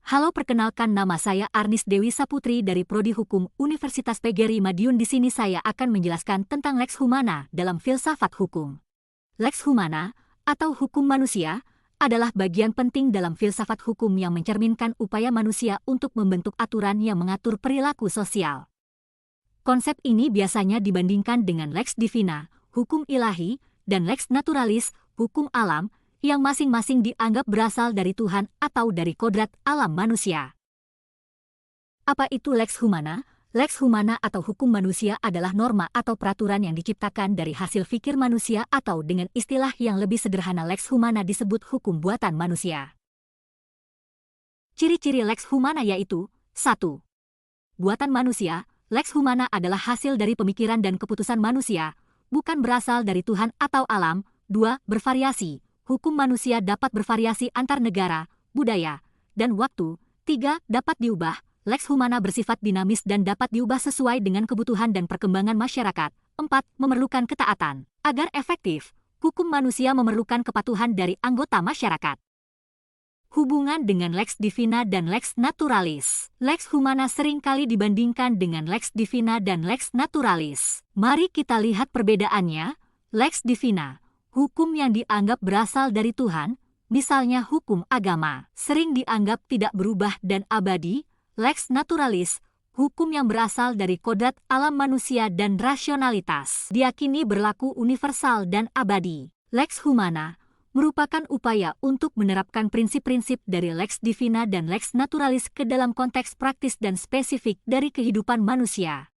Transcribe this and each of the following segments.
Halo, perkenalkan, nama saya Arnis Dewi Saputri dari Prodi Hukum Universitas PGRI Madiun. Di sini saya akan menjelaskan tentang Lex Humana dalam filsafat hukum. Lex Humana, atau hukum manusia, adalah bagian penting dalam filsafat hukum yang mencerminkan upaya manusia untuk membentuk aturan yang mengatur perilaku sosial. Konsep ini biasanya dibandingkan dengan Lex Divina, hukum ilahi, dan Lex Naturalis, hukum alam, yang masing-masing dianggap berasal dari Tuhan atau dari kodrat alam manusia. Apa itu Lex Humana? Lex Humana atau hukum manusia adalah norma atau peraturan yang diciptakan dari hasil fikir manusia, atau dengan istilah yang lebih sederhana Lex Humana disebut hukum buatan manusia. Ciri-ciri Lex Humana yaitu: 1. Buatan manusia. Lex Humana adalah hasil dari pemikiran dan keputusan manusia, bukan berasal dari Tuhan atau alam. 2. Bervariasi. Hukum manusia dapat bervariasi antar negara, budaya, dan waktu. 3. Dapat diubah. Lex Humana bersifat dinamis dan dapat diubah sesuai dengan kebutuhan dan perkembangan masyarakat. 4. Memerlukan ketaatan. Agar efektif, hukum manusia memerlukan kepatuhan dari anggota masyarakat. Hubungan dengan Lex Divina dan Lex Naturalis. Lex Humana seringkali dibandingkan dengan Lex Divina dan Lex Naturalis. Mari kita lihat perbedaannya. Lex Divina, hukum yang dianggap berasal dari Tuhan, misalnya hukum agama, sering dianggap tidak berubah dan abadi. Lex Naturalis, hukum yang berasal dari kodrat alam manusia dan rasionalitas, diyakini berlaku universal dan abadi. Lex Humana merupakan upaya untuk menerapkan prinsip-prinsip dari Lex Divina dan Lex Naturalis ke dalam konteks praktis dan spesifik dari kehidupan manusia.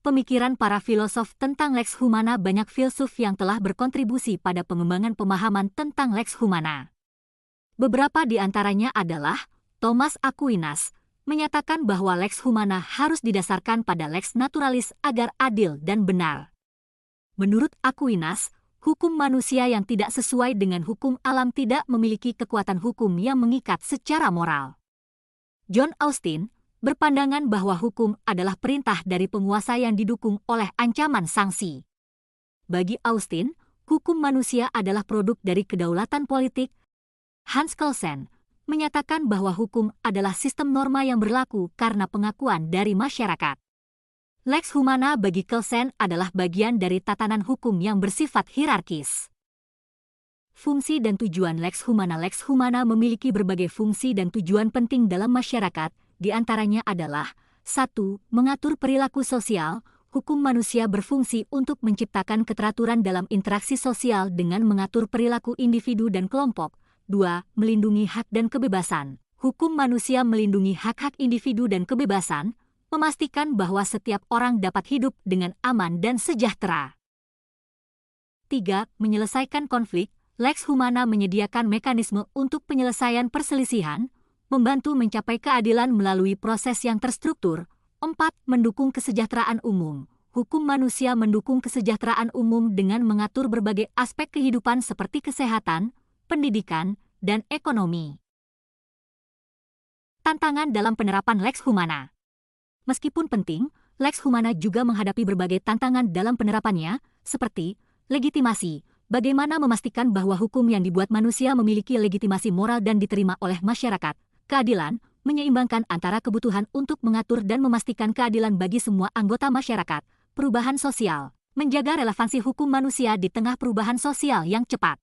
Pemikiran para filosof tentang Lex Humana. Banyak filsuf yang telah berkontribusi pada pengembangan pemahaman tentang Lex Humana. Beberapa di antaranya adalah Thomas Aquinas, menyatakan bahwa Lex Humana harus didasarkan pada Lex Naturalis agar adil dan benar. Menurut Aquinas, hukum manusia yang tidak sesuai dengan hukum alam tidak memiliki kekuatan hukum yang mengikat secara moral. John Austin berpandangan bahwa hukum adalah perintah dari penguasa yang didukung oleh ancaman sanksi. Bagi Austin, hukum manusia adalah produk dari kedaulatan politik. Hans Kelsen menyatakan bahwa hukum adalah sistem norma yang berlaku karena pengakuan dari masyarakat. Lex Humana bagi Kelsen adalah bagian dari tatanan hukum yang bersifat hierarkis. Fungsi dan tujuan Lex Humana. Lex Humana memiliki berbagai fungsi dan tujuan penting dalam masyarakat. Di antaranya adalah: 1. Mengatur perilaku sosial. Hukum manusia berfungsi untuk menciptakan keteraturan dalam interaksi sosial dengan mengatur perilaku individu dan kelompok. 2. Melindungi hak dan kebebasan. Hukum manusia melindungi hak-hak individu dan kebebasan, memastikan bahwa setiap orang dapat hidup dengan aman dan sejahtera. 3. Menyelesaikan konflik. Lex Humana menyediakan mekanisme untuk penyelesaian perselisihan, membantu mencapai keadilan melalui proses yang terstruktur. 4. Mendukung kesejahteraan umum. Hukum manusia mendukung kesejahteraan umum dengan mengatur berbagai aspek kehidupan seperti kesehatan, pendidikan, dan ekonomi. Tantangan dalam penerapan Lex Humana. Meskipun penting, Lex Humana juga menghadapi berbagai tantangan dalam penerapannya, seperti legitimasi. Bagaimana memastikan bahwa hukum yang dibuat manusia memiliki legitimasi moral dan diterima oleh masyarakat. Keadilan, menyeimbangkan antara kebutuhan untuk mengatur dan memastikan keadilan bagi semua anggota masyarakat. Perubahan sosial, menjaga relevansi hukum manusia di tengah perubahan sosial yang cepat.